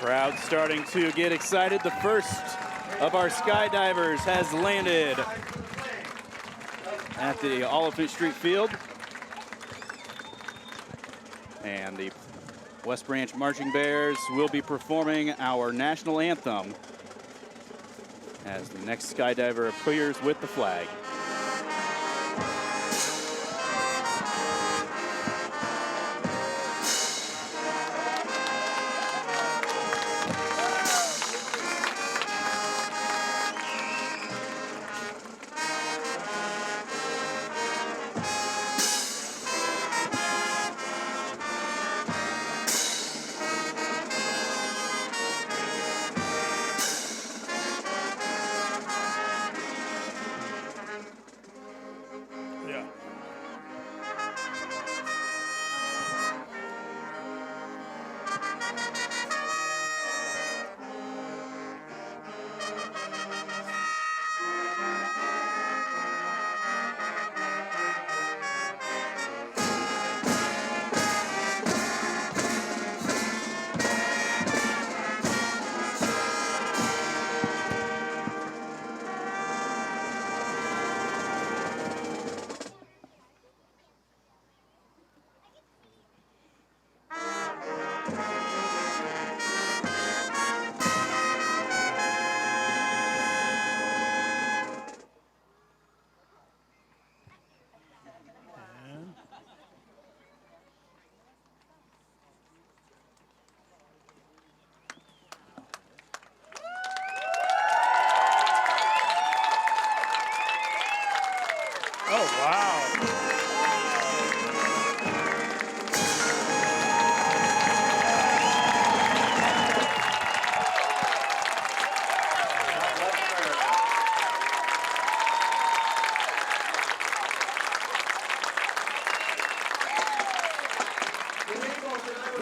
Crowd starting to get excited. The first of our skydivers has landed at the Oliphant Street Field. And the West Branch Marching Bears will be performing our national anthem as the next skydiver appears with the flag.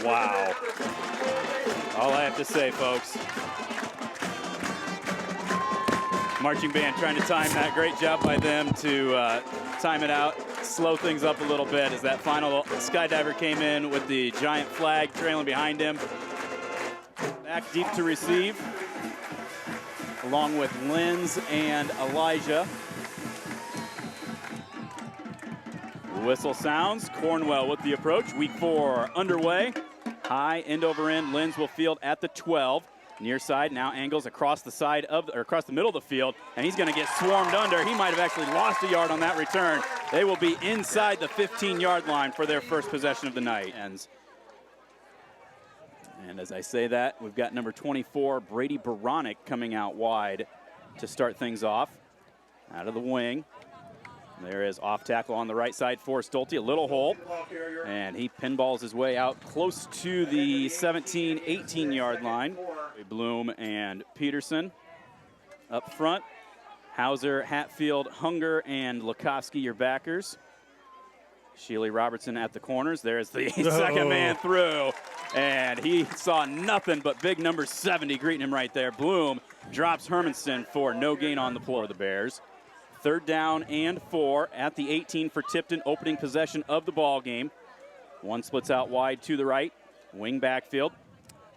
Wow. All I have to say, folks. Marching band trying to time that. Great job by them to time it out, slow things up a little bit as that final skydiver came in with the giant flag trailing behind him. Back deep to receive, along with Linz and Elijah. Whistle sounds. Cornwell with the approach. Week 4 underway. High end over end. Linz will field at the 12. Near side now angles across the side of, or across the middle of the field, and he's going to get swarmed under. He might have actually lost a yard on that return. They will be inside the 15-yard line for their first possession of the night. And as I say that, we've got number 24, Brady Baronic, coming out wide to start things off. Out of the wing. There is off tackle on the right side for Stolte, a little hole, and he pinballs his way out close to the 17, 18-yard line. Bloom and Peterson up front. Hauser, Hatfield, Hunger, and Lukowski, your backers. Sheely Robertson at the corners. There's the second man through, and he saw nothing but big number 70 greeting him right there. Bloom drops Hermanson for no gain on the play of the Bears. 3rd down and 4 at the 18 for Tipton, opening possession of the ball game. One splits out wide to the right, wing backfield.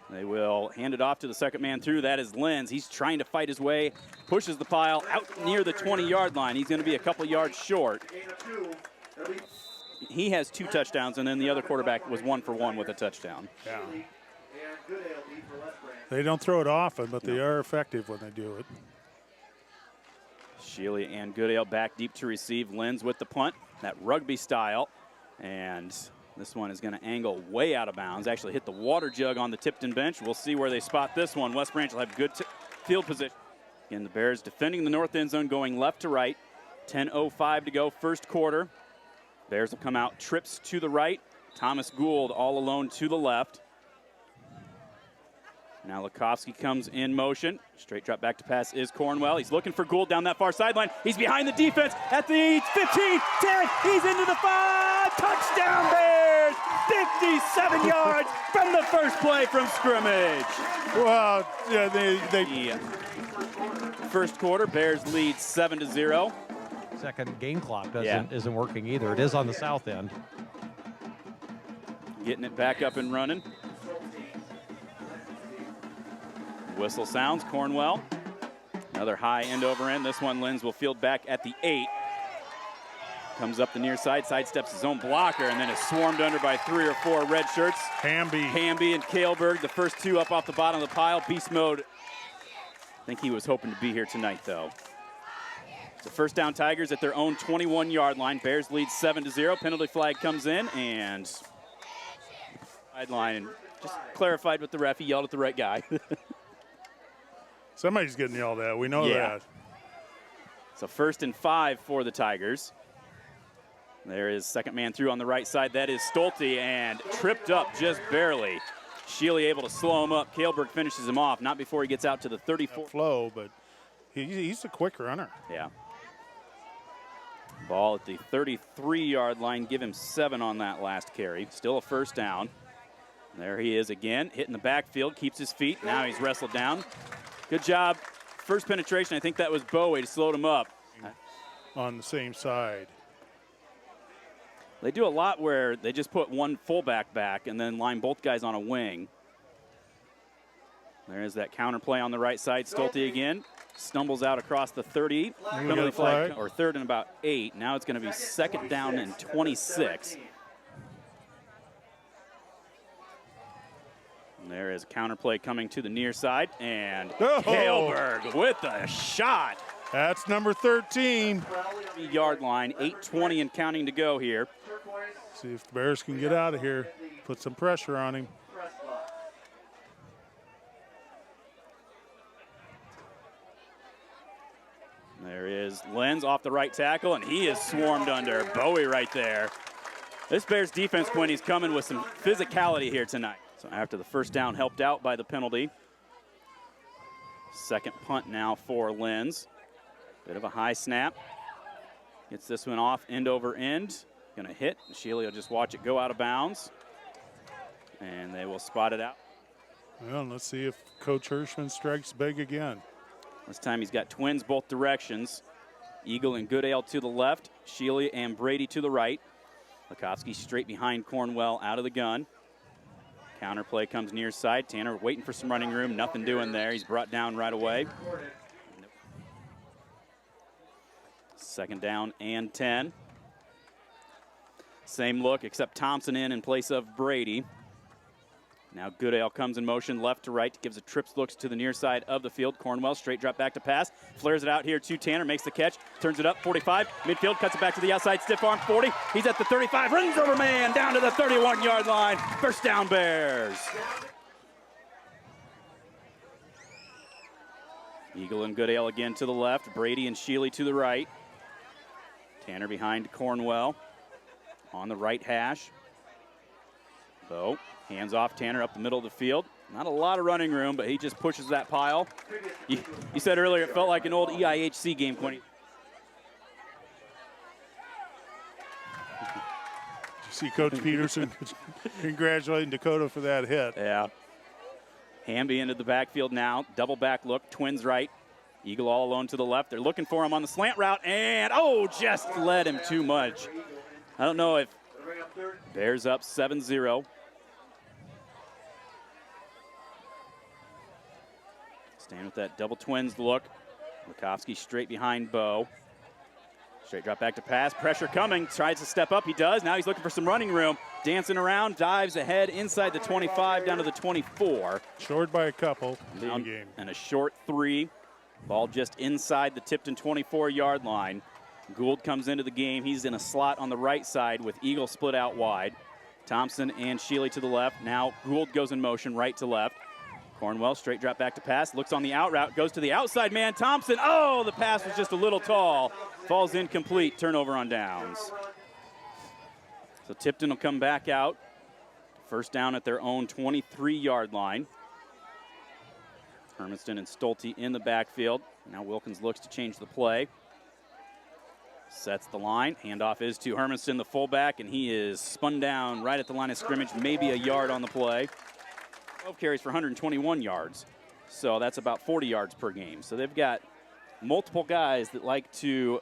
They will hand it off to the second man through. That is Linz. He's trying to fight his way, pushes the pile out near the 20-yard line. He's going to be a couple yards short. He has 2 touchdowns, and then the other quarterback was 1 for 1 with a touchdown. Yeah. They don't throw it often, but they are effective when they do it. Sheely and Goodale back deep to receive. Linz with the punt, that rugby style. And this one is going to angle way out of bounds. Actually hit the water jug on the Tipton bench. We'll see where they spot this one. West Branch will have good field position. Again, the Bears defending the north end zone, going left to right. 10:05 to go, first quarter. Bears will come out, trips to the right. Thomas Gould all alone to the left. Now Lukowski comes in motion. Straight drop back to pass is Cornwell. He's looking for Gould down that far sideline. He's behind the defense at the 15, 10. He's into the 5. Touchdown Bears! 57 yards from the first play from scrimmage. Well, yeah, The first quarter, Bears lead 7-0. Second game clock isn't working either. It is on the south end. Getting it back up and running. Whistle sounds, Cornwell. Another high end over end. This one, Lenz will field back at the 8. Comes up the near side, sidesteps his own blocker, and then is swarmed under by 3 or 4 red shirts. Hamby and Kaleberg, the first 2 up off the bottom of the pile. Beast mode. I think he was hoping to be here tonight, though. So first down, Tigers at their own 21-yard line. Bears lead 7-0. Penalty flag comes in, and sideline just clarified with the ref. He yelled at the right guy. Somebody's getting yelled at. We know that. So 1st and 5 for the Tigers. There is second man through on the right side. That is Stolte, and tripped up just barely. Shealy able to slow him up. Kaleberg finishes him off, not before he gets out to the 34. Flow, but he's a quick runner. Yeah. Ball at the 33-yard line. Give him 7 on that last carry. Still a first down. There he is again, hitting the backfield, keeps his feet. Now he's wrestled down. Good job. First penetration, I think that was Bowie to slow him up. On the same side. They do a lot where they just put one fullback back and then line both guys on a wing. There's that counter play on the right side. Stolte again stumbles out across the 30. Penalty flag, or 3rd and about 8. Now it's going to be 2nd down and 26. And there is a counter play coming to the near side, and Kaleberg with a shot. That's number 13. Yard line, 8:20 and counting to go here. See if the Bears can get out of here. Put some pressure on him. There is Lenz off the right tackle, and he is swarmed under. Bowie right there. This Bears defense, Quinn, he's coming with some physicality here tonight. So after the first down helped out by the penalty. Second punt now for Lenz. Bit of a high snap. Gets this one off end over end. Gonna hit. Shealy will just watch it go out of bounds. And they will spot it out. Well, let's see if Coach Hirschman strikes big again. This time he's got twins both directions. Eagle and Goodale to the left. Shealy and Brady to the right. Lukovsky straight behind Cornwell out of the gun. Counter play comes near side. Tanner waiting for some running room. Nothing doing there. He's brought down right away. 2nd down and 10. Same look, except Thompson in place of Brady. Now Goodale comes in motion left to right, gives a trips looks to the near side of the field. Cornwell straight drop back to pass, flares it out here to Tanner, makes the catch, turns it up, 45, midfield, cuts it back to the outside, stiff arm, 40. He's at the 35, runs over man, down to the 31-yard line. First down, Bears. Eagle and Goodale again to the left, Brady and Shealy to the right. Tanner behind Cornwell on the right hash. Bo hands off Tanner up the middle of the field. Not a lot of running room, but he just pushes that pile. You said earlier it felt like an old EIHC game, Quinny. You see Coach Peterson congratulating Dakota for that hit. Yeah. Hamby into the backfield now. Double back look, twins right. Eagle all alone to the left. They're looking for him on the slant route, and just led him too much. I don't know if Bears up 7-0. Staying with that double twins look. Lukovsky straight behind Bo. Straight drop back to pass. Pressure coming. Tries to step up. He does. Now he's looking for some running room. Dancing around. Dives ahead inside the 25 down to the 24. Short by a couple. Down game. And a short 3. Ball just inside the Tipton 24-yard line. Gould comes into the game. He's in a slot on the right side with Eagle split out wide. Thompson and Shealy to the left. Now Gould goes in motion right to left. Cornwell straight drop back to pass. Looks on the out route. Goes to the outside man. Thompson. The pass was just a little tall. Falls incomplete. Turnover on downs. So Tipton will come back out. First down at their own 23-yard line. Hermiston and Stolte in the backfield. Now Wilkins looks to change the play. Sets the line. Handoff is to Hermiston, the fullback, and he is spun down right at the line of scrimmage, maybe a yard on the play. 12 carries for 121 yards. So that's about 40 yards per game. So they've got multiple guys that like to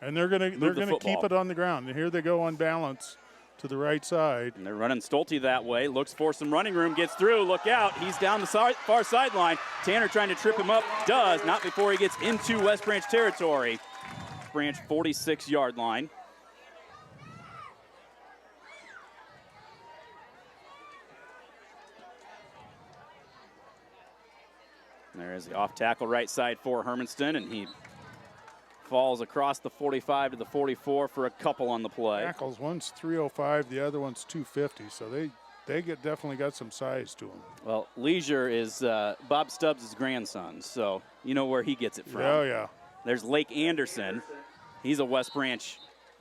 and they're gonna keep it on the ground. And here they go on balance to the right side. And they're running Stolte that way. Looks for some running room. Gets through. Look out. He's down the far sideline. Tanner trying to trip him up. Does. Not before he gets into West Branch territory. West Branch 46-yard line. There's the off tackle right side for Hermanston, and he falls across the 45 to the 44 for a couple on the play. Tackles, one's 305, the other one's 250, so they definitely got some size to them. Well, Leisure is Bob Stubbs' grandson, so you know where he gets it from. Oh, yeah. There's Lake Anderson. He's a West Branch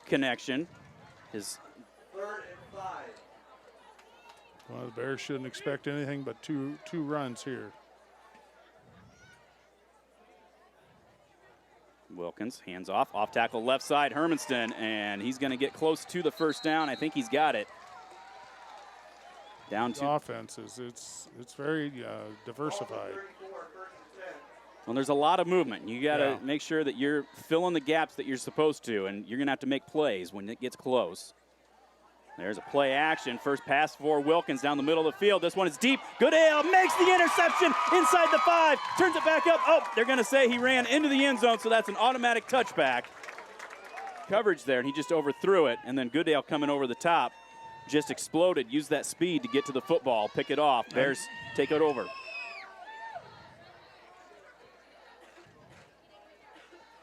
connection. His Well, the Bears shouldn't expect anything but two runs here. Wilkins, hands off tackle left side, Hermanston, and he's going to get close to the first down. I think he's got it. Down to Offenses, it's very diversified. Well, there's a lot of movement. You got to make sure that you're filling the gaps that you're supposed to, and you're going to have to make plays when it gets close. There's a play action. First pass for Wilkins down the middle of the field. This one is deep. Goodale makes the interception inside the 5. Turns it back up. Oh, they're going to say he ran into the end zone, so that's an automatic touchback. Coverage there, and he just overthrew it. And then Goodale coming over the top just exploded. Used that speed to get to the football. Pick it off. Bears take it over.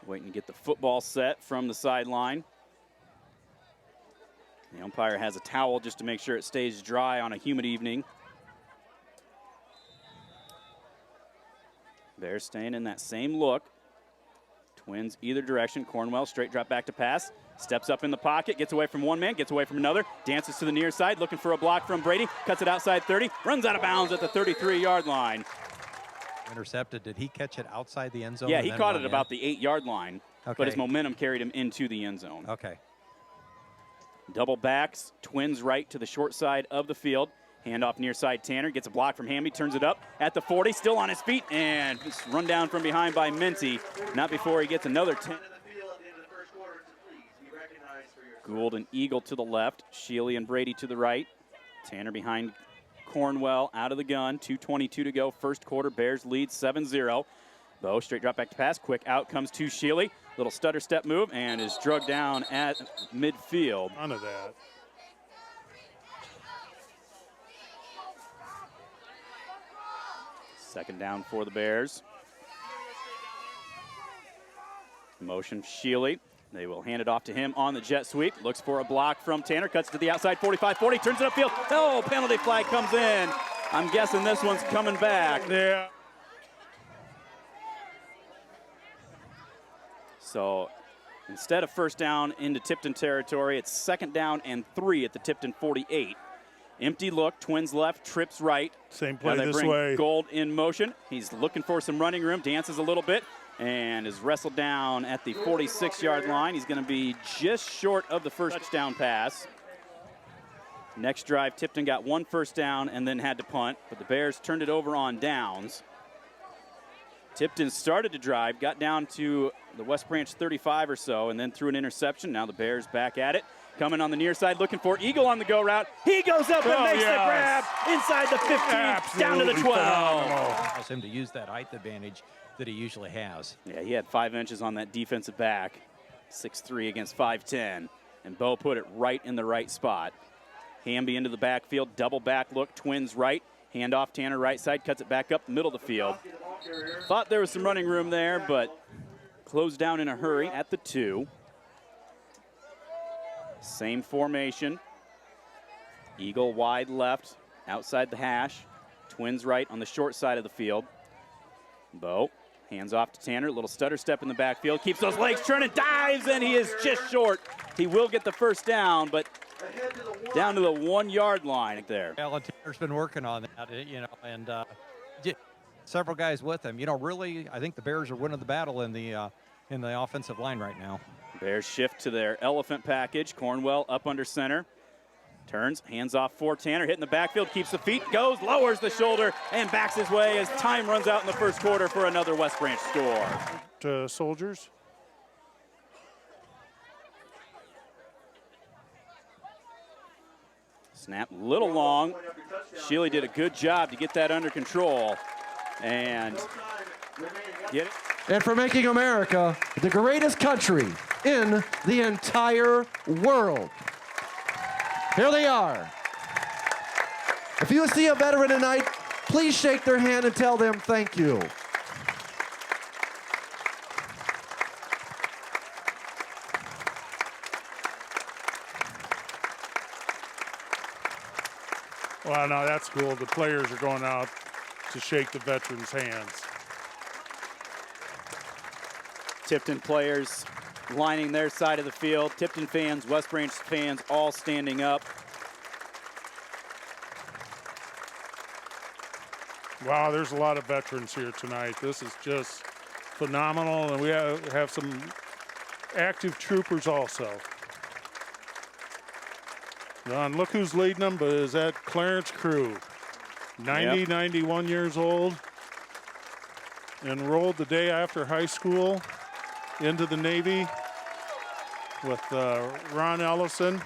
Waiting to get the football set from the sideline. The umpire has a towel just to make sure it stays dry on a humid evening. Bears staying in that same look. Twins either direction. Cornwell straight drop back to pass. Steps up in the pocket, gets away from one man, gets away from another. Dances to the near side, looking for a block from Brady. Cuts it outside 30, runs out of bounds at the 33-yard line. Intercepted. Did he catch it outside the end zone? Yeah, he caught it about the 8-yard line, okay, but his momentum carried him into the end zone. Okay. Double backs, Twins right to the short side of the field. Handoff near side, Tanner gets a block from Hamby, turns it up at the 40, still on his feet, and just run down from behind by Minty. Not before he gets another 10. Gould and Eagle to the left, Shealy and Brady to the right. Tanner behind Cornwell out of the gun, 2:22 to go, first quarter, Bears lead 7-0. Bo, straight drop back to pass, quick out comes to Shealy. Little stutter step move and is drugged down at midfield. None of that. Second down for the Bears. Motion Shealy. They will hand it off to him on the jet sweep. Looks for a block from Tanner. Cuts to the outside 45-40. Turns it upfield. Oh, penalty flag comes in. I'm guessing this one's coming back. Yeah. So instead of first down into Tipton territory, it's second down and 3 at the Tipton 48. Empty look, Twins left, trips right. Same play now they this bring way. Gould in motion. He's looking for some running room, dances a little bit, and is wrestled down at the 46-yard line. He's going to be just short of the first touchdown pass. Next drive, Tipton got one first down and then had to punt, but the Bears turned it over on downs. Tipton started to drive, got down to the West Branch 35 or so, and then threw an interception. Now the Bears back at it. Coming on the near side, looking for Eagle on the go route. He goes up and makes the grab inside the 15, down to the 12. Allows him to use that height advantage that he usually has. Yeah, he had 5 inches on that defensive back, 6'3" against 5'10", and Bo put it right in the right spot. Hamby into the backfield, double back look, Twins right. Handoff, Tanner right side, cuts it back up the middle of the field. Thought there was some running room there, but closed down in a hurry at the 2. Same formation. Eagle wide left, outside the hash. Twins right on the short side of the field. Bo, hands off to Tanner, little stutter step in the backfield, keeps those legs churning, dives, and he is just short. He will get the first down, but down to the 1-yard line there. Alan Tanner's been working on that, and several guys with him. Really, I think the Bears are winning the battle in the offensive line right now. Bears shift to their elephant package. Cornwell up under center. Turns, hands off for Tanner, hitting the backfield, keeps the feet, goes, lowers the shoulder, and backs his way as time runs out in the first quarter for another West Branch score. Soldiers. Snap a little long. Shealy did a good job to get that under control and get it. And for making America the greatest country in the entire world. Here they are. If you see a veteran tonight, please shake their hand and tell them thank you. Well, no, that's cool. The players are going out to shake the veterans' hands. Tipton players lining their side of the field. Tipton fans, West Branch fans all standing up. Wow, there's a lot of veterans here tonight. This is just phenomenal, and we have some active troopers also. And look who's leading them, but is that Clarence Crew, 90, 91 years old, enrolled the day after high school into the Navy with Ron Ellison. As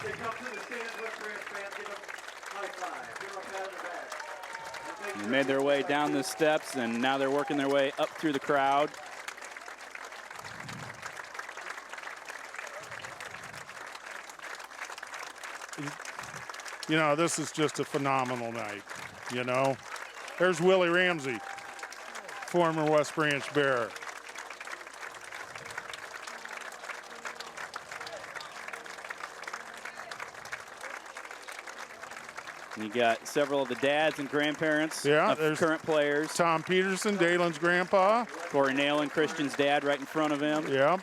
they come to the stands, West Branch fans, give them a high five. Give them a pat on the back. They made their way down the steps, and now they're working their way up through the crowd. You know, this is just a phenomenal night, you know. There's Willie Ramsey, former West Branch Bear. You got several of the dads and grandparents of there's current players. Tom Peterson, Dalen's grandpa. Corey Nalen, Christian's dad, right in front of him. Yeah.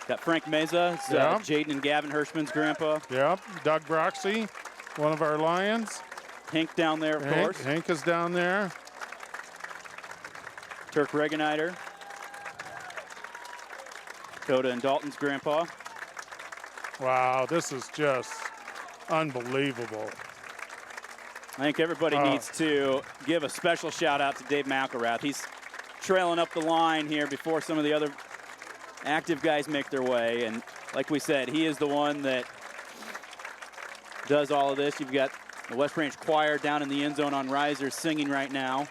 Got Frank Meza, Jaden and Gavin Hirschman's grandpa. Yep. Doug Broxy, one of our Lions. Hank down there, of course. Hank is down there. Turk Regeniter. Dakota and Dalton's grandpa. Wow, this is just unbelievable. I think everybody needs to give a special shout out to Dave McElrath. He's trailing up the line here before some of the other active guys make their way. And like we said, he is the one that does all of this. You've got the West Branch Choir down in the end zone on risers singing right now.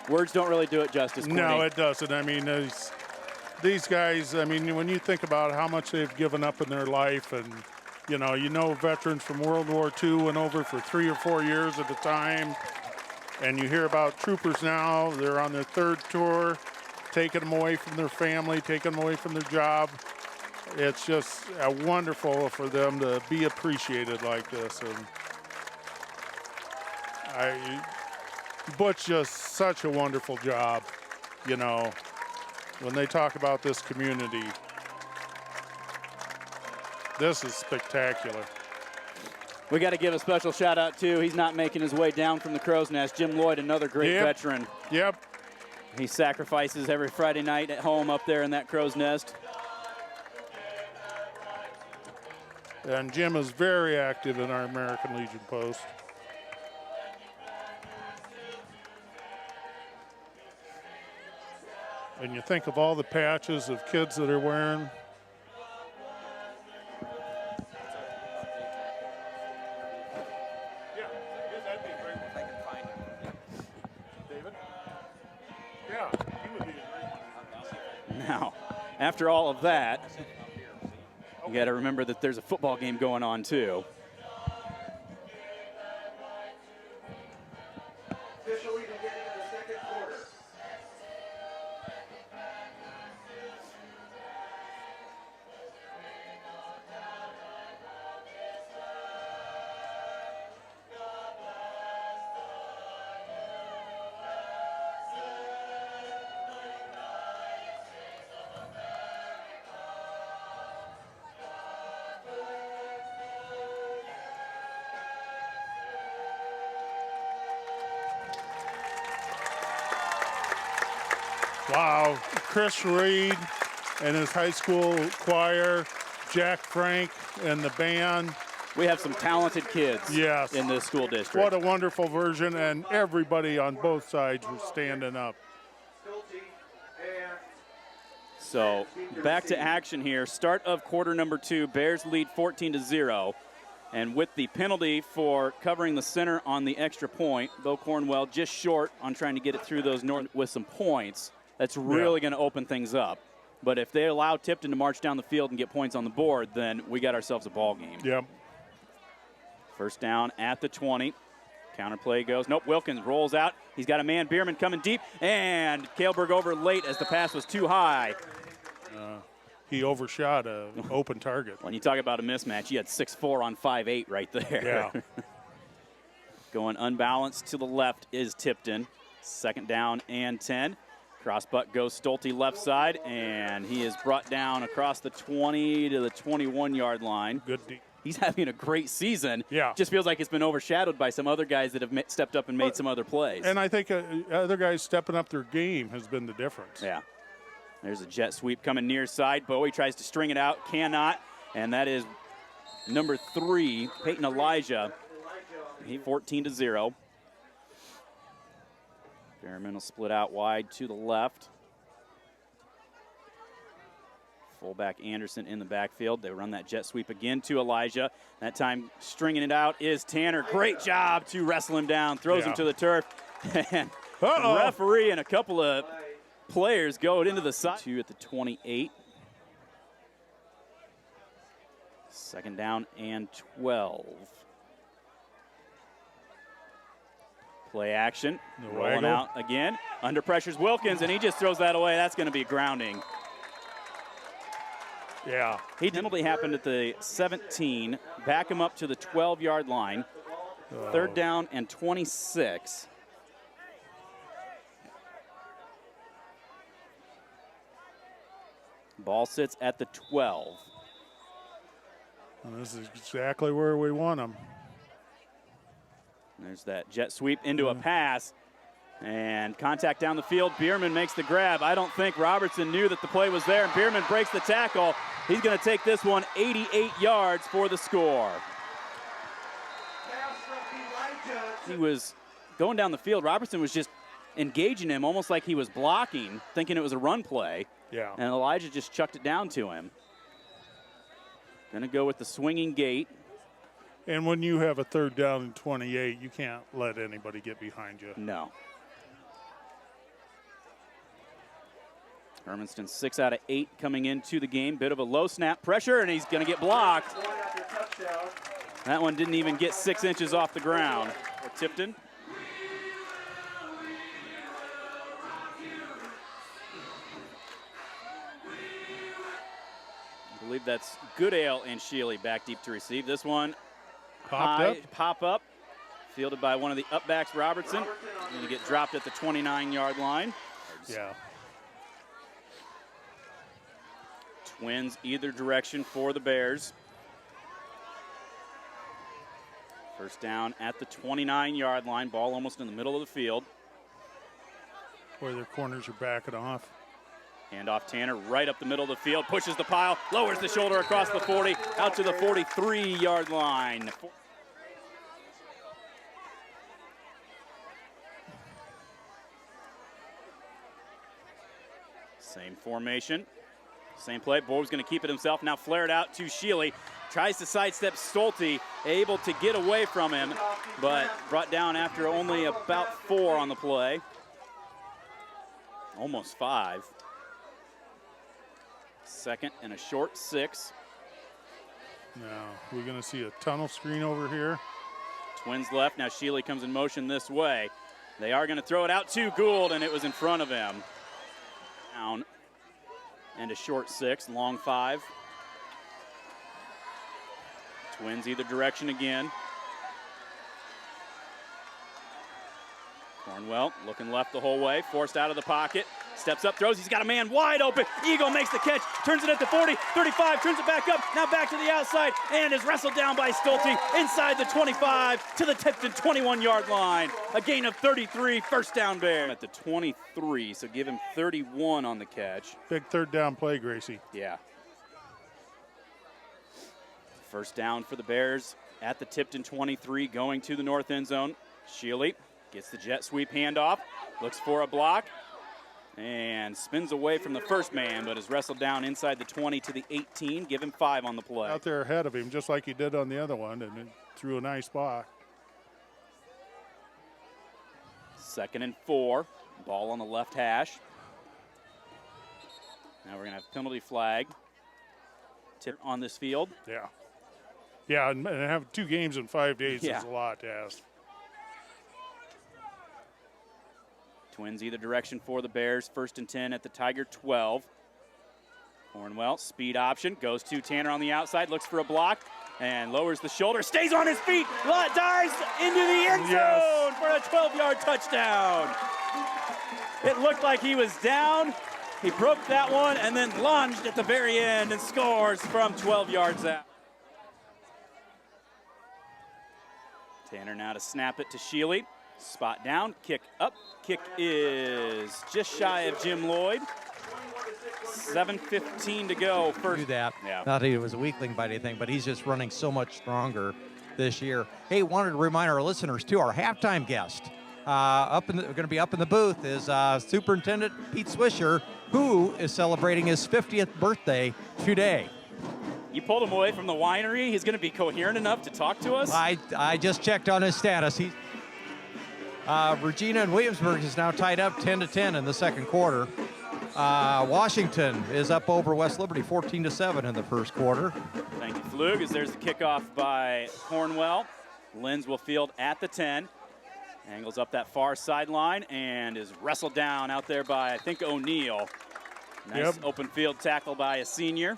Words don't really do it justice, Courtney. No, it doesn't. I mean, these guys, I mean, when you think about how much they've given up in their life, and, you know veterans from World War II went over for 3 or 4 years at a time, and you hear about troopers now, they're on their 3rd tour, taking them away from their family, taking them away from their job. It's just wonderful for them to be appreciated like this. And Butch does such a wonderful job, you know, when they talk about this community. This is spectacular. We got to give a special shout out too. He's not making his way down from the Crow's Nest. Jim Lloyd, another great veteran. Yep. He sacrifices every Friday night at home up there in that Crow's Nest. And Jim is very active in our American Legion post. And you think of all the patches of kids that are wearing. Yeah, that'd be great. If I can find him. David? Yeah, he would be a great one. Now, after all of that, you got to remember that there's a football game going on too. Officially beginning of the second quarter. Wow, Chris Reed and his high school choir, Jack Frank and the band. We have some talented kids Yes. in this school district. What a wonderful version, and everybody on both sides was standing up. So back to action here. Start of quarter number 2. Bears lead 14-0. And with the penalty for covering the center on the extra point, Bo Cornwell just short on trying to get it through those north with some points, that's really going to open things up. But if they allow Tipton to march down the field and get points on the board, then we got ourselves a ball game. Yep. First down at the 20. Counter play goes. Nope, Wilkins rolls out. He's got a man, Bierman, coming deep. And Kaleberg over late as the pass was too high. He overshot an open target. When you talk about a mismatch, he had 6'4" on 5'8" right there. Yeah. Going unbalanced to the left is Tipton. Second down and 10. Cross butt goes Stolte left side, and he is brought down across the 20 to the 21-yard line. Good deep. He's having a great season. Yeah. Just feels like it's been overshadowed by some other guys that have stepped up and made some other plays. And I think other guys stepping up their game has been the difference. Yeah. There's a jet sweep coming near side. Bowie tries to string it out, cannot. And that is number 3, Peyton Elijah. He 14-0. Behrman will split out wide to the left. Fullback Anderson in the backfield. They run that jet sweep again to Elijah. That time stringing it out is Tanner. Great job to wrestle him down. Throws him to the turf. And the referee and a couple of players go into the side. 2 at the 28. Second down and 12. Play action. Rolling out again. Under pressure's Wilkins, and he just throws that away. That's going to be grounding. Yeah. Penalty happened at the 17. Back him up to the 12-yard line. Third down and 26. Ball sits at the 12. And this is exactly where we want them. There's that jet sweep into a pass. And contact down the field. Bierman makes the grab. I don't think Robertson knew that the play was there. And Bierman breaks the tackle. He's going to take this one 88 yards for the score. He was going down the field. Robertson was just engaging him almost like he was blocking, thinking it was a run play. Yeah. And Elijah just chucked it down to him. Going to go with the swinging gate. And when you have a third down and 28, you can't let anybody get behind you. No. Hermanston 6 out of 8 coming into the game. Bit of a low snap pressure, and he's going to get blocked. That one didn't even get 6 inches off the ground. For Tipton. I believe that's Goodale and Shealy back deep to receive. This one pop up. Fielded by one of the upbacks, Robertson. Going to get dropped at the 29-yard line. Yeah. Twins either direction for the Bears. First down at the 29-yard line. Ball almost in the middle of the field. Where their corners are backing off. Hand off Tanner right up the middle of the field. Pushes the pile. Lowers the shoulder across the 40. Out to the 43-yard line. Same formation. Same play. Bowe's going to keep it himself. Now flared out to Shealy. Tries to sidestep Stolte. Able to get away from him, but brought down after only about 4 on the play. Almost 5. Second and a short 6. Now we're going to see a tunnel screen over here. Twins left. Now Shealy comes in motion this way. They are going to throw it out to Gould, and it was in front of him. Down and a short 6, long 5. Twins either direction again. Cornwell looking left the whole way, forced out of the pocket. Steps up, throws, he's got a man wide open. Eagle makes the catch, turns it at the 40, 35, turns it back up, now back to the outside, and is wrestled down by Stolte inside the 25 to the Tipton 21-yard line. A gain of 33, first down Bear. At the 23, so give him 31 on the catch. Big third down play, Gracie. Yeah. First down for the Bears at the Tipton 23, going to the north end zone. Shealy gets the jet sweep handoff, looks for a block, and spins away from the first man, but is wrestled down inside the 20 to the 18. Give him 5 on the play. Out there ahead of him, just like he did on the other one, and it threw a nice block. 2nd and 4, ball on the left hash. Now we're going to have penalty flag tip on this field. Yeah. Yeah, and have 2 games in 5 days Yeah. is a lot to ask. Twins either direction for the Bears. 1st and 10 at the Tiger 12. Cornwell, speed option, goes to Tanner on the outside, looks for a block, and lowers the shoulder, stays on his feet, dives into the end zone for a 12-yard touchdown. It looked like he was down. He broke that one and then lunged at the very end and scores from 12 yards out. Tanner now to snap it to Shealy. Spot down, kick up. Kick is just shy of Jim Lloyd. 7:15 to go. First. Do that. Yeah. Not that he was a weakling by anything, but he's just running so much stronger this year. Hey, wanted to remind our listeners too, our halftime guest going to be up in the booth is Superintendent Pete Swisher, who is celebrating his 50th birthday today. You pulled him away from the winery. He's going to be coherent enough to talk to us. I just checked on his status. Regina and Williamsburg is now tied up 10-10 in the second quarter. Washington is up over West Liberty 14-7 in the first quarter. Thank you, Flug, as there's the kickoff by Cornwell. Lenz will field at the 10. Angles up that far sideline and is wrestled down out there by, I think, O'Neal. Nice open field tackle by a senior.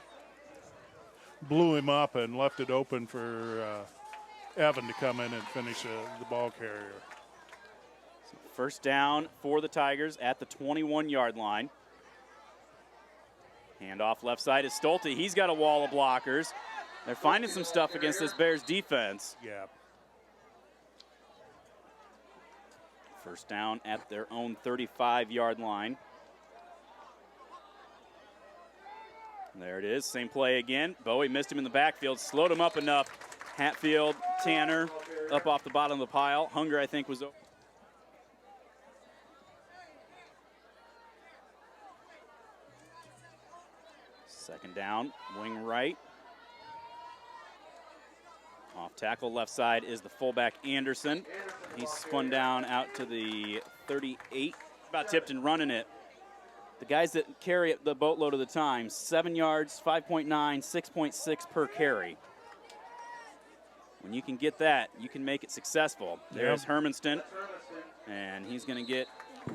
Blew him up and left it open for Evan to come in and finish the ball carrier. First down for the Tigers at the 21-yard line. Handoff left side is Stolte. He's got a wall of blockers. They're finding some stuff against this Bears defense. Yeah. First down at their own 35-yard line. There it is, same play again. Bowie missed him in the backfield, slowed him up enough. Hatfield, Tanner, up off the bottom of the pile. Hunger, I think, was over. Second down, wing right. Off tackle left side is the fullback Anderson. He's spun down out to the 38. About Tipton running it. The guys that carry it the boatload of the time, 7 yards, 5.9, 6.6 per carry. When you can get that, you can make it successful. There's Hermanston, and he's going to get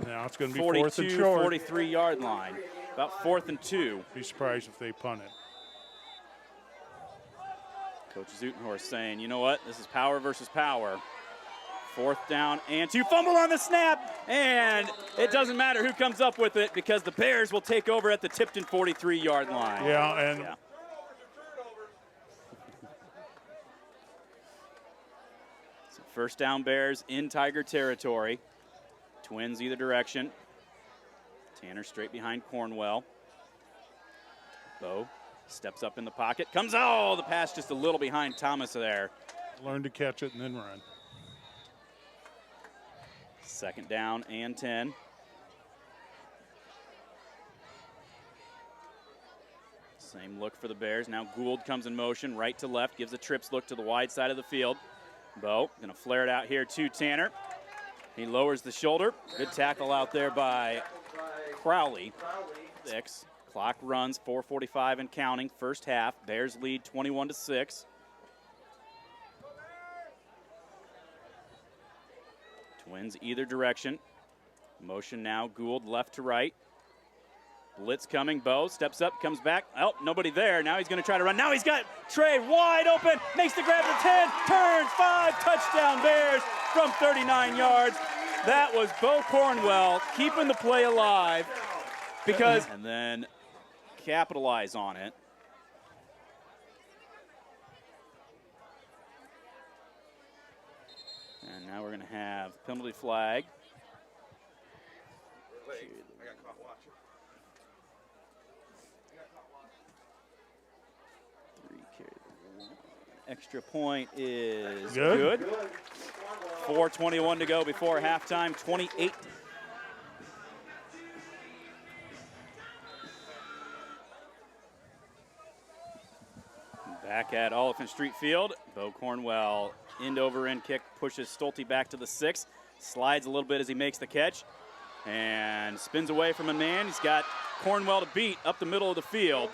now it's going to be 4th and short. 43-yard line. About 4th and 2. Be surprised if they punt it. Coach Zutenhorst saying, you know what, this is power versus power. 4th down and 2. Fumble on the snap, and it doesn't matter who comes up with it because the Bears will take over at the Tipton 43-yard line. Yeah, and So first down Bears in Tiger territory. Twins either direction. Tanner straight behind Cornwell. Bo steps up in the pocket. Comes, the pass just a little behind Thomas there. learn to catch it and then run. Second down and 10. Same look for the Bears. Now Gould comes in motion, right to left, gives a trips look to the wide side of the field. Bo gonna flare it out here to Tanner. He lowers the shoulder. Good tackle out there by Crowley. 6. Clock runs, 4:45 and counting. First half, Bears lead 21-6. Twins either direction. Motion now, Gould left to right. Blitz coming, Bo steps up, comes back. Oh, nobody there. Now he's going to try to run. Now he's got Trey wide open, makes the grab to 10, turns 5, touchdown Bears from 39 yards. That was Bo Cornwell keeping the play alive. because and then capitalize on it. And now we're going to have penalty flag. Extra point is good. 4:21 to go before halftime, 28. Back at Oliphant Street Field, Bo Cornwell, end over end kick, pushes Stolte back to the 6, slides a little bit as he makes the catch, and spins away from a man. He's got Cornwell to beat up the middle of the field,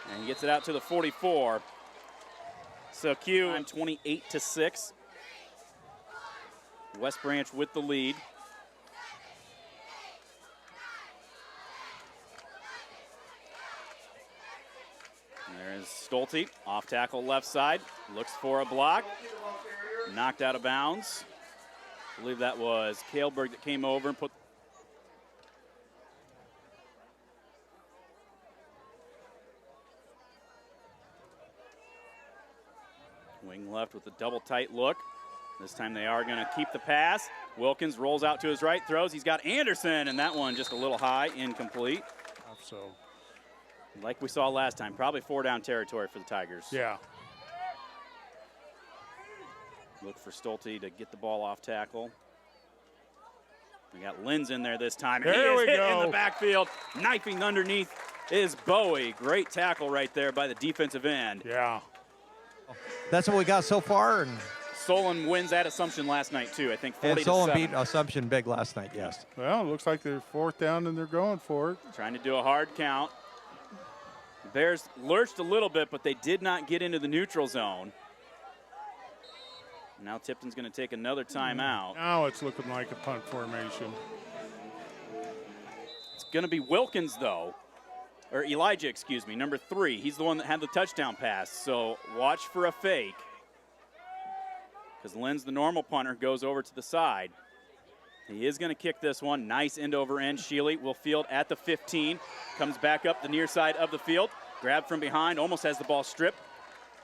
and he gets it out to the 44. So Q on 28-6. West Branch with the lead. And there's Stolte, off tackle left side, looks for a block, knocked out of bounds. I believe that was Kaleberg that came over and put. Wing left with a double tight look. This time they are going to keep the pass. Wilkins rolls out to his right, throws. He's got Anderson, and that one just a little high, incomplete. So, like we saw last time, probably 4-down territory for the Tigers. yeah. Look for Stolte to get the ball off tackle. We got Linz in there this time. And There he we is hit go. in the backfield. Knifing underneath is Bowie. Great tackle right there by the defensive end. Yeah. That's what we got so far. And Solon wins at Assumption last night, too. I think 40 And to Solon 7. beat Assumption big last night, yes. Well, it looks like they're 4th down and they're going for it. Trying to do a hard count. The Bears lurched a little bit, but they did not get into the neutral zone. Now Tipton's going to take another timeout. Now it's looking like a punt formation. It's going to be Wilkins, though. Or Elijah, excuse me, number 3. He's the one that had the touchdown pass. So watch for a fake. Because Linz, the normal punter, goes over to the side. He is going to kick this one. Nice end over end. Sheely will field at the 15. Comes back up the near side of the field. Grabbed from behind. Almost has the ball stripped.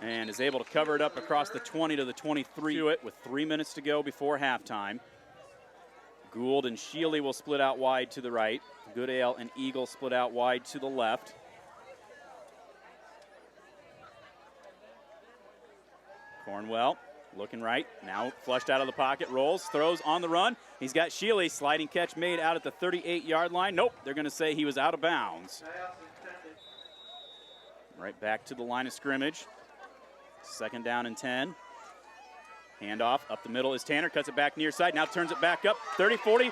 And is able to cover it up across the 20 to the 23 to it with 3 minutes to go before halftime. Gould and Sheely will split out wide to the right. Goodale and Eagle split out wide to the left. Cornwell looking right, now flushed out of the pocket, rolls, throws on the run. He's got Sheely, sliding catch made out at the 38-yard line. Nope, they're going to say he was out of bounds. Right back to the line of scrimmage. 2nd down and 10. Handoff up the middle is Tanner, cuts it back near side, now turns it back up, 30, 40.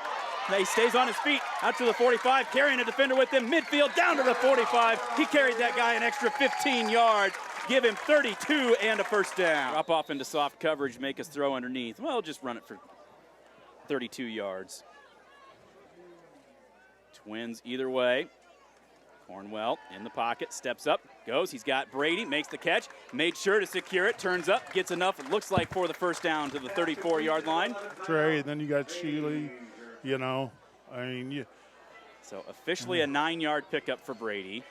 He stays on his feet, out to the 45, carrying a defender with him, midfield down to the 45. He carried that guy an extra 15 yards. Give him 32 and a first down. Drop off into soft coverage, make us throw underneath. Well, just run it for 32 yards. Twins either way. Cornwell in the pocket, steps up, goes. He's got Brady, makes the catch, made sure to secure it, turns up, gets enough, it looks like, for the first down to the 34-yard line. Trey, and then you got Sheely, you know. I mean, So officially a 9-yard pickup for Brady.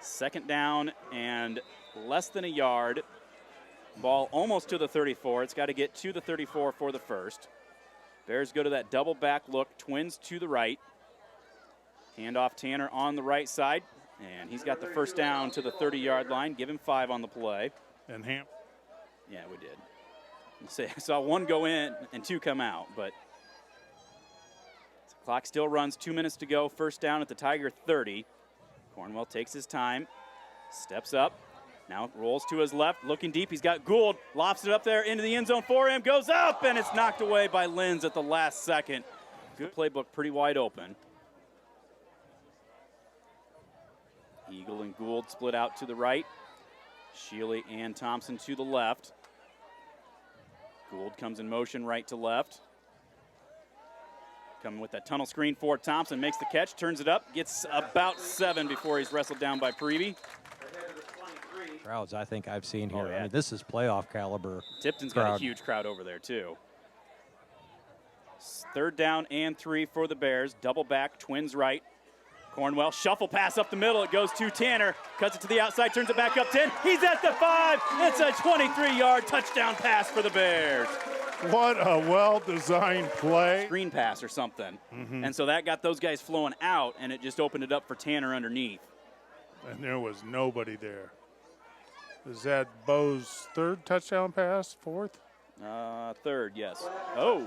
2nd down and less than a yard. Ball almost to the 34. It's got to get to the 34 for the first. Bears go to that double back look. Twins to the right. Handoff Tanner on the right side. And he's got the first down to the 30-yard line. Give him 5 on the play. and Yeah, we did. I saw 1 go in and 2 come out, but the clock still runs. 2 minutes to go. First down at the Tiger 30. Cornwell takes his time, steps up, now rolls to his left, looking deep. He's got Gould, lofts it up there into the end zone for him, goes up, and it's knocked away by Linz at the last second. Good playbook, pretty wide open. Eagle and Gould split out to the right. Sheely and Thompson to the left. Gould comes in motion right to left. Coming with that tunnel screen for Thompson, makes the catch, turns it up, gets about 7 before he's wrestled down by Prevey. Crowds I think I've seen here. Oh, yeah. I mean, this is playoff caliber. Tipton's got a huge crowd over there, too. 3rd down and 3 for the Bears. Double back, Twins right. Cornwell, shuffle pass up the middle. It goes to Tanner. Cuts it to the outside, turns it back up 10. He's at the 5. It's a 23-yard touchdown pass for the Bears. What a well-designed play. Screen pass or something. And so that got those guys flowing out, and it just opened it up for Tanner underneath. And there was nobody there. Is that Bo's third touchdown pass? Fourth? Third, yes. Oh,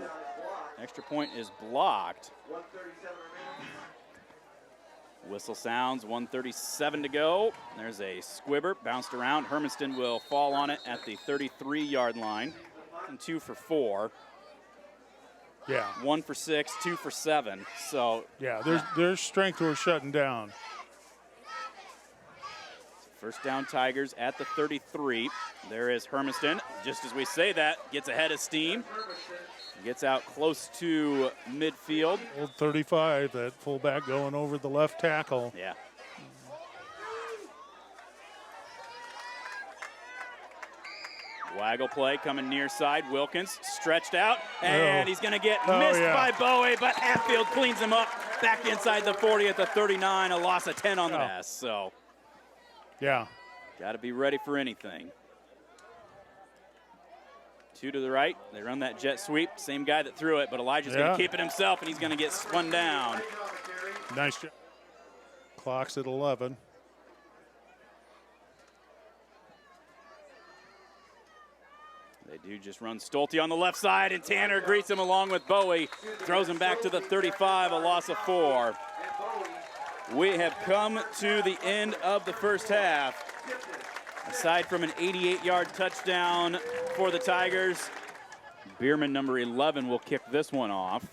extra point is blocked. Whistle sounds, 1:37 to go. There's a squibber, bounced around. Hermiston will fall on it at the 33-yard line. And 2 for 4. Yeah. 1 for 6, 2 for 7. So yeah, there's strength we're shutting down. first down Tigers at the 33. There is Hermiston. Just as we say that, gets ahead of steam. Gets out close to midfield. Old 35, that fullback going over the left tackle. Yeah. Waggle play coming near side. Wilkins stretched out, and he's going to get missed by Bowie, but Hatfield cleans him up back inside the 40 at the 39. A loss of 10 on the pass. So, yeah, got to be ready for anything. 2 to the right. They run that jet sweep. Same guy that threw it, but Elijah's going to keep it himself, and he's going to get spun down. Nice job. Clock's at 11. They do just run Stolte on the left side, and Tanner greets him along with Bowie. Throws him back to the 35, a loss of 4. We have come to the end of the first half. Aside from an 88-yard touchdown for the Tigers, Bierman, number 11, will kick this one off.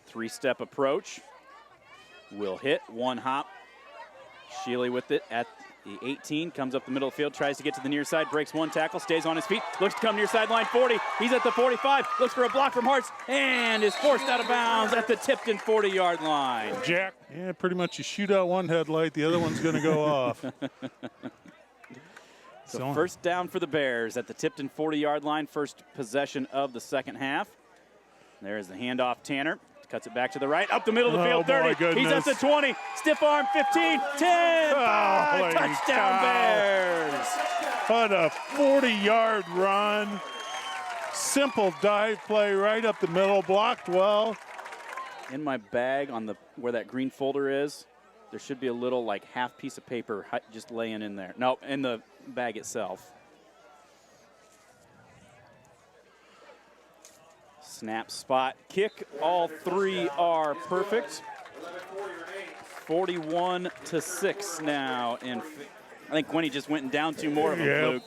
Three-step approach. Will hit, one hop. Shealy with it at the 18, comes up the middle of the field, tries to get to the near side, breaks one tackle, stays on his feet, looks to come near sideline 40. He's at the 45, looks for a block from Hartz, and is forced out of bounds at the Tipton 40-yard line. Jack, yeah, pretty much you shoot out one headlight, the other one's going to go off. So first down for the Bears at the Tipton 40-yard line, first possession of the second half. There's the handoff, Tanner. Cuts it back to the right, up the middle of the field, 30. He's at the 20, stiff arm, 15, 10, 5, touchdown Bears. What a 40-yard run. Simple dive play right up the middle, blocked well. In my bag on the where that green folder is, there should be a little like half piece of paper just laying in there. No, in the bag itself. Snap, spot, kick. All three are perfect. 41-6 now. And I think Quinny just went and down 2 more of them, Luke.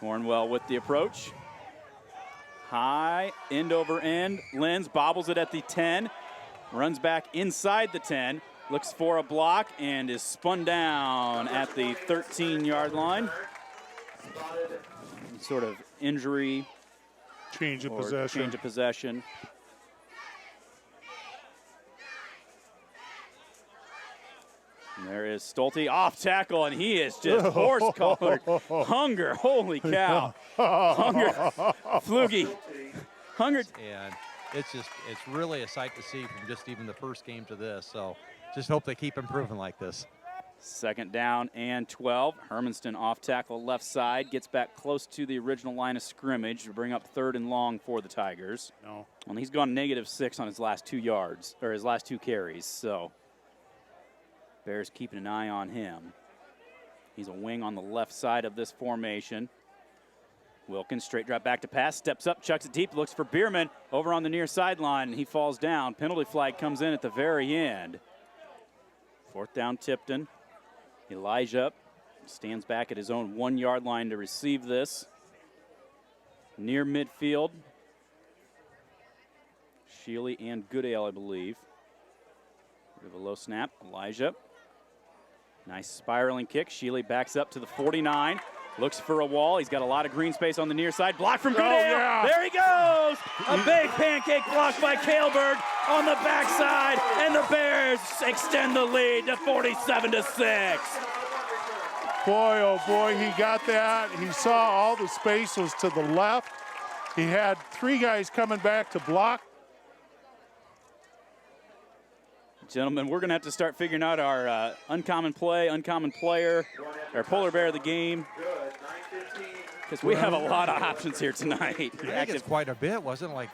Cornwell with the approach. High, end over end. Lenz bobbles it at the 10. Runs back inside the 10. Looks for a block and is spun down at the 13-yard line. Sort of injury. Change of possession. Change of possession. And there is Stolte off tackle, and he is just horse-collared. Hunger, holy cow. Hunger, Flugie. Hunger. And it's really a sight to see from just even the first game to this. So just hope they keep improving like this. Second down and 12. Hermiston off tackle left side. Gets back close to the original line of scrimmage to bring up third and long for the Tigers. No. Well, he's gone -6 on his last 2 yards, or his last 2 carries. So Bears keeping an eye on him. He's a wing on the left side of this formation. Wilkins straight drop back to pass. Steps up, chucks it deep, looks for Bierman over on the near sideline, and he falls down. Penalty flag comes in at the very end. Fourth down, Tipton. Elijah stands back at his own 1-yard line to receive this. Near midfield. Shealy and Goodale, I believe. Bit of a low snap. Elijah. Nice spiraling kick. Shealy backs up to the 49. Looks for a wall. He's got a lot of green space on the near side. Block from Goodale. There he goes. A big pancake block by Kailberg on the backside, and the Bears extend the lead to 47-6. Boy, oh boy, he got that. He saw all the space was to the left. He had 3 guys coming back to block. Gentlemen, we're going to have to start figuring out our uncommon play, uncommon player, our polar bear of the game, because we have a lot of options here tonight. I think it's quite a bit, wasn't it? Like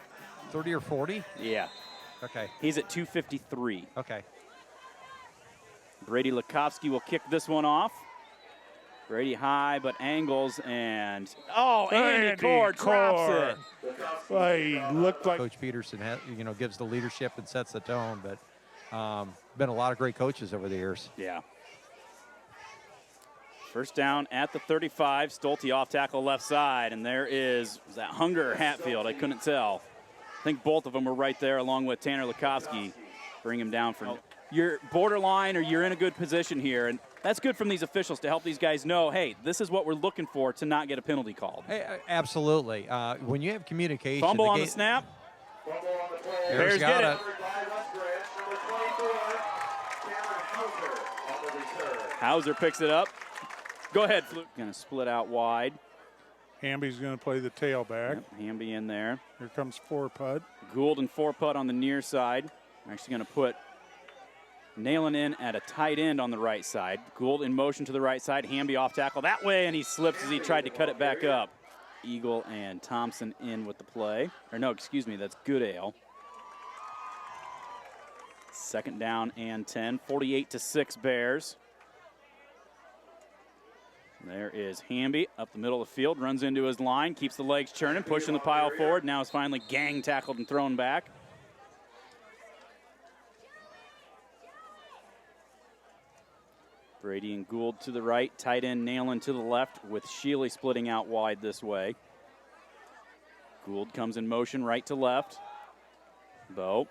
30 or 40? Yeah. Okay. He's at 253. Okay. Brady Lukovsky will kick this one off. Brady high, but angles, and Andy Core drops it. Well, he looked like Coach Peterson, gives the leadership and sets the tone, but been a lot of great coaches over the years. Yeah. First down at the 35. Stolte off tackle left side, and there was that Hunger or Hatfield? I couldn't tell. I think both of them were right there, along with Tanner Lukovsky. Bring him down from. You're borderline, or you're in a good position here, and that's good from these officials to help these guys know, hey, this is what we're looking for to not get a penalty called. Hey, absolutely. When you have communication. Fumble on the snap. Bears got it. Hauser picks it up. Go ahead, Fluke. Going to split out wide. Hamby's going to play the tailback. Yep, Hamby in there. Here comes 4-Pud. Gould and 4-Pud on the near side. I'm actually going to put Nailing in at a tight end on the right side. Gould in motion to the right side. Hamby off tackle that way, and he slips as he tried to cut it back up. Eagle and Thompson in with the play. Or no, excuse me, that's Goodale. Second down and 10, 48-6 Bears. There is Hamby up the middle of the field, runs into his line, keeps the legs churning, pushing the pile forward. Now is finally gang tackled and thrown back. Brady and Gould to the right, tight end Nailing to the left, with Shealy splitting out wide this way. Gould comes in motion right to left. Bo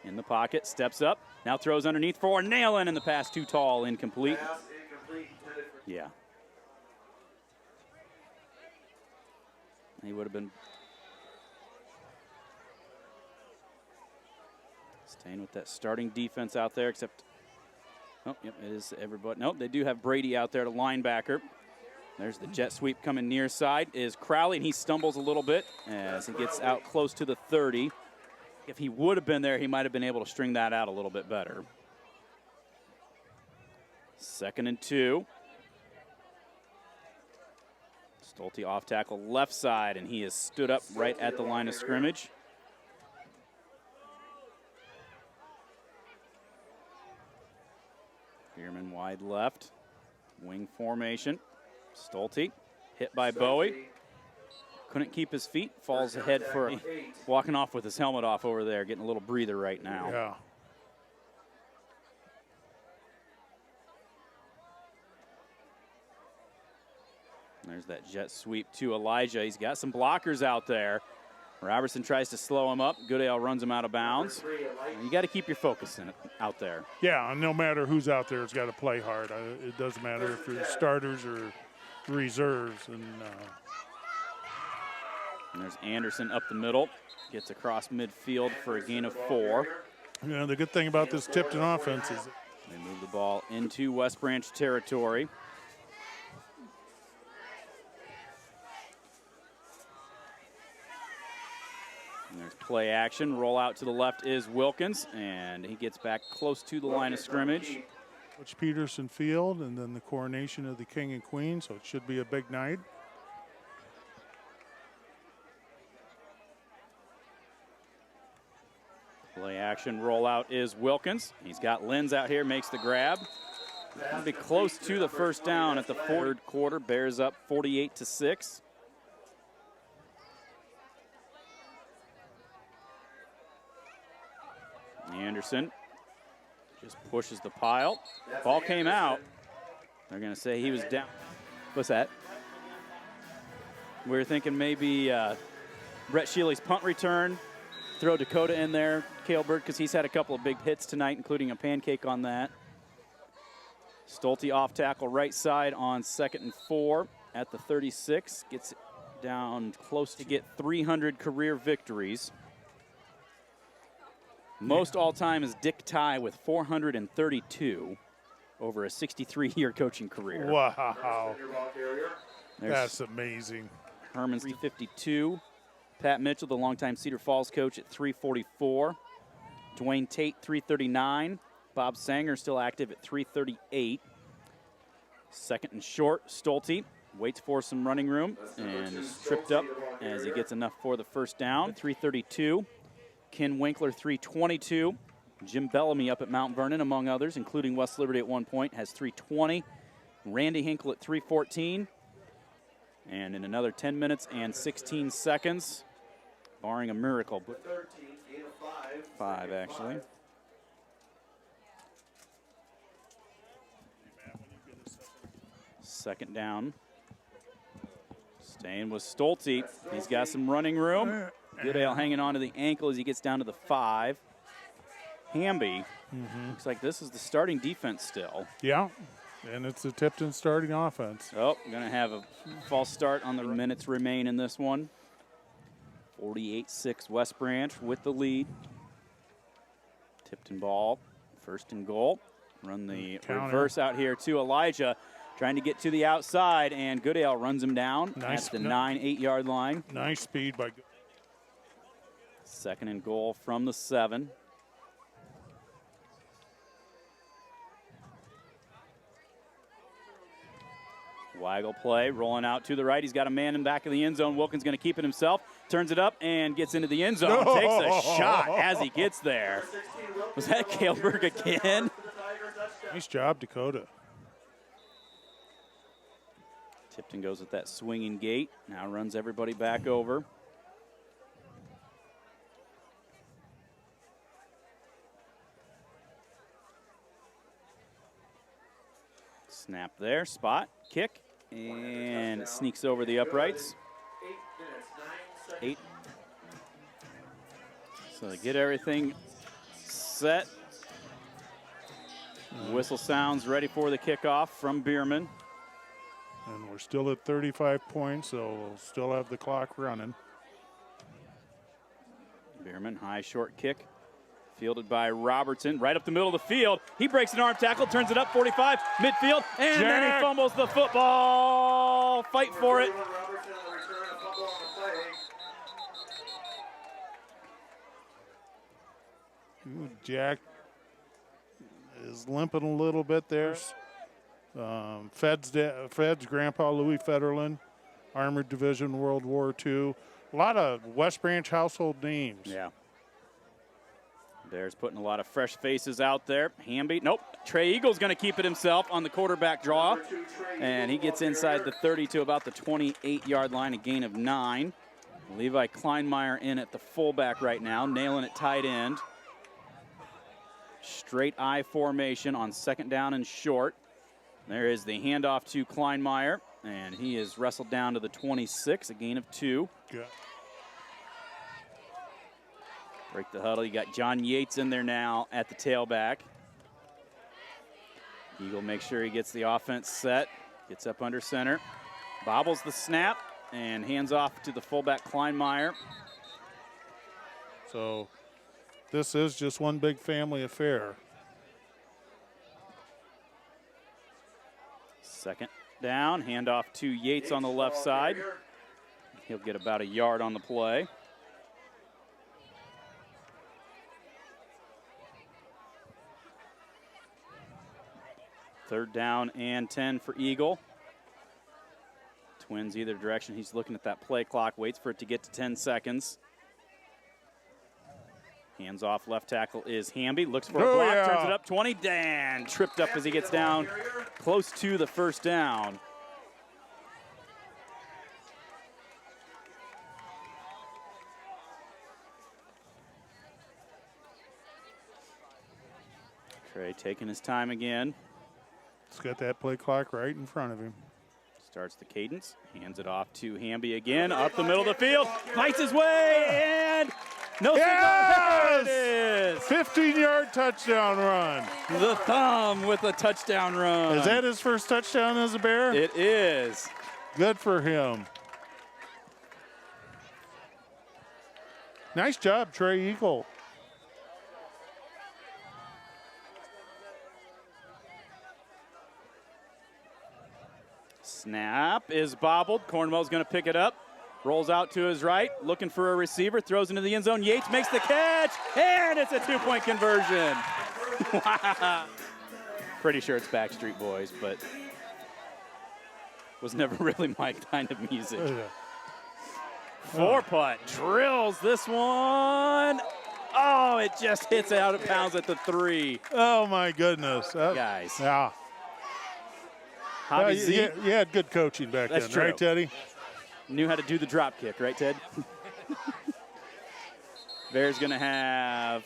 in the pocket, steps up, now throws underneath for Nailing, and the pass too tall, incomplete. Yeah. He would have been staying with that starting defense out there, except, oh, yep, it is everybody. Nope, they do have Brady out there to linebacker. There's the jet sweep coming near side is Crowley, and he stumbles a little bit as he gets out close to the 30. If he would have been there, he might have been able to string that out a little bit better. 2nd and 2. Stolte off tackle left side, and he is stood up right at the line of scrimmage. Bierman wide left, wing formation. Stolte hit by Bowie. Couldn't keep his feet, falls ahead for walking off with his helmet off over there, getting a little breather right now. Yeah. There's that jet sweep to Elijah. He's got some blockers out there. Robertson tries to slow him up. Goodale runs him out of bounds. You got to keep your focus out there. Yeah, and no matter who's out there, it's got to play hard. It doesn't matter if you're starters or reserves. And there's Anderson up the middle. Gets across midfield for a gain of 4. you know, the good thing about this Tipton offense is they move the ball into West Branch territory. And there's play action. Roll out to the left is Wilkins, and he gets back close to the line of scrimmage. Coach Peterson Field, and then the coronation of the King and Queen, so it should be a big night. Play action. Roll out is Wilkins. He's got Lenz out here, makes the grab. That'll be close to the first down at the 3rd quarter. Bears up 48-6. Anderson just pushes the pile. Ball came out. They're going to say he was down. What's that? We were thinking maybe Brett Shealy's punt return. Throw Dakota in there, Cale Bird, because he's had a couple of big hits tonight, including a pancake on that. Stolte off tackle right side on 2nd and 4 at the 36. Gets it down close to get 300 career victories. Most all-time is Dick Tye with 432 over a 63-year coaching career. Wow. There's That's amazing. Herman's 352. Pat Mitchell, the longtime Cedar Falls coach, at 3:44. Dwayne Tate, 3:39. Bob Sanger still active at 3:38. Second and short, Stolte waits for some running room and is tripped up as he gets enough for the first down. 3:32. Ken Winkler, 3:22. Jim Bellamy up at Mount Vernon, among others, including West Liberty at one point, has 3:20. Randy Hinkle at 3:14. And in another 10 minutes and 16 seconds, barring a miracle, but 5 actually. Second down. Staying with Stolte. He's got some running room. Goodale hanging on to the ankle as he gets down to the 5. Hamby. Looks like this is the starting defense still. Yeah, and it's the Tipton starting offense. Oh, going to have a false start on the minutes remain in this one. 48-6 West Branch with the lead. Tipton ball, first and goal. Run the reverse out here to Elijah, trying to get to the outside, and Goodale runs him down at the 9-8 line. Nice speed by. Second and goal from the 7. Weigel play, rolling out to the right. He's got a man in back of the end zone. Wilkins going to keep it himself. Turns it up and gets into the end zone. Takes a shot as he gets there. Was that Kaelberg again? Nice job, Dakota. Tipton goes with that swinging gait. Now runs everybody back over. Snap there, spot, kick, and it sneaks over the uprights. 8. So they get everything set. Whistle sounds ready for the kickoff from Bierman. And we're still at 35 points, so we'll still have the clock running. Bierman, high short kick. Fielded by Robertson, right up the middle of the field. He breaks an arm tackle, turns it up 45, midfield, and then he fumbles the football. Fight for it. Jack is limping a little bit there. Fed's grandpa, Louis Federland, Armored Division, World War II. A lot of West Branch household names. Yeah. Bears putting a lot of fresh faces out there. Hamby, nope. Trey Eagle's going to keep it himself on the quarterback draw. And he gets inside the 30 to about the 28-yard line, a gain of 9. Levi Kleinmeyer in at the fullback right now, nailing it tight end. Straight I formation on second down and short. There is the handoff to Kleinmeyer, and he is wrestled down to the 26, a gain of 2. Good. Break the huddle. You got John Yates in there now at the tailback. Eagle makes sure he gets the offense set. Gets up under center. Bobbles the snap and hands off to the fullback Kleinmeyer. So this is just one big family affair. Second down. Handoff to Yates on the left side. He'll get about a yard on the play. Third down and 10 for Eagle. Twins either direction. He's looking at that play clock, waits for it to get to 10 seconds. Hands off, left tackle is Hamby. Looks for a block, turns it up 20. Dan tripped up as he gets down close to the first down. Trey taking his time again. He's got that play clock right in front of him. Starts the cadence, hands it off to Hamby again, up the middle of the field, fights his way, and no signal. There it is. 15-yard touchdown run. The thumb with a touchdown run. Is that his first touchdown as a Bear? It is. Good for him. Nice job, Trey Eagle. Snap is bobbled. Cornwell's going to pick it up. Rolls out to his right, looking for a receiver, throws into the end zone. Yates makes the catch, and it's a two-point conversion. Wow. Pretty sure it's Backstreet Boys, but was never really my kind of music. Four putt, drills this one. Oh, it just hits out of bounds at the 3. Oh, my goodness. Guys. Yeah. Hobby Z You had good coaching back That's then, true. right, Teddy? knew how to do the drop kick, right, Ted? Bears going to have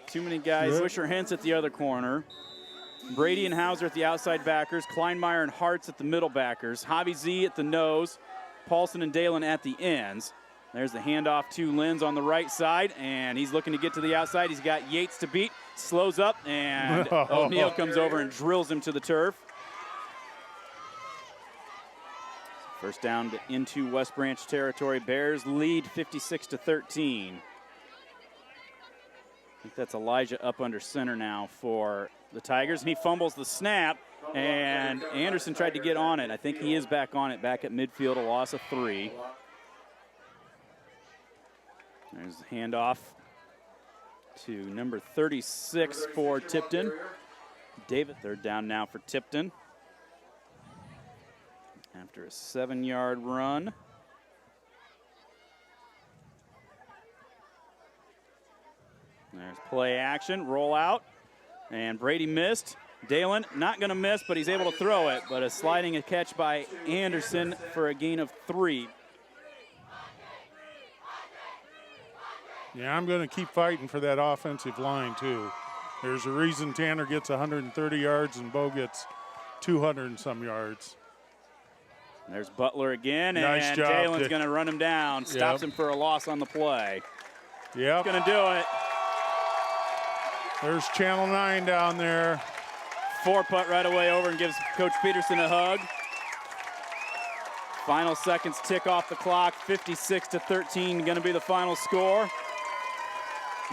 too many guys. Yep. Swisher Hentz at the other corner. Brady and Hauser at the outside backers. Kleinmeyer and Hartz at the middle backers. Hobby Z at the nose. Paulson and Dalen at the ends. There's the handoff to Lenz on the right side, and he's looking to get to the outside. He's got Yates to beat. Slows up, and O'Neal comes over and drills him to the turf. First down into West Branch territory. Bears lead 56-13. I think that's Elijah up under center now for the Tigers, and he fumbles the snap, and Anderson tried to get on it. I think he is back on it, back at midfield, a loss of 3. There's the handoff to number 36 for Tipton. David, third down now for Tipton. After a 7-yard run. There's play action, roll out, and Brady missed. Dalen not going to miss, but he's able to throw it, but a sliding catch by Anderson for a gain of 3. Yeah, I'm going to keep fighting for that offensive line, too. There's a reason Tanner gets 130 yards and Bo gets 200 and some yards. There's Butler again, Nice and job, Dalen's Dick. going to run him down. Stops Yep. him for a loss on the play. Yep. Going to do it. There's Channel 9 down there. 4-putt right away over and gives Coach Peterson a hug. Final seconds tick off the clock. 56-13 going to be the final score.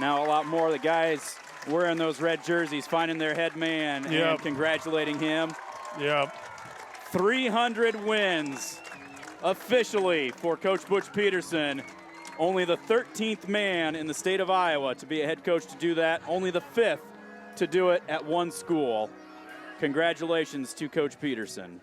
Now a lot more of the guys wearing those red jerseys, finding their head man and Yep. congratulating him. Yep. 300 wins officially for Coach Butch Peterson. Only the 13th man in the state of Iowa to be a head coach to do that. Only the 5th to do it at one school. Congratulations to Coach Peterson.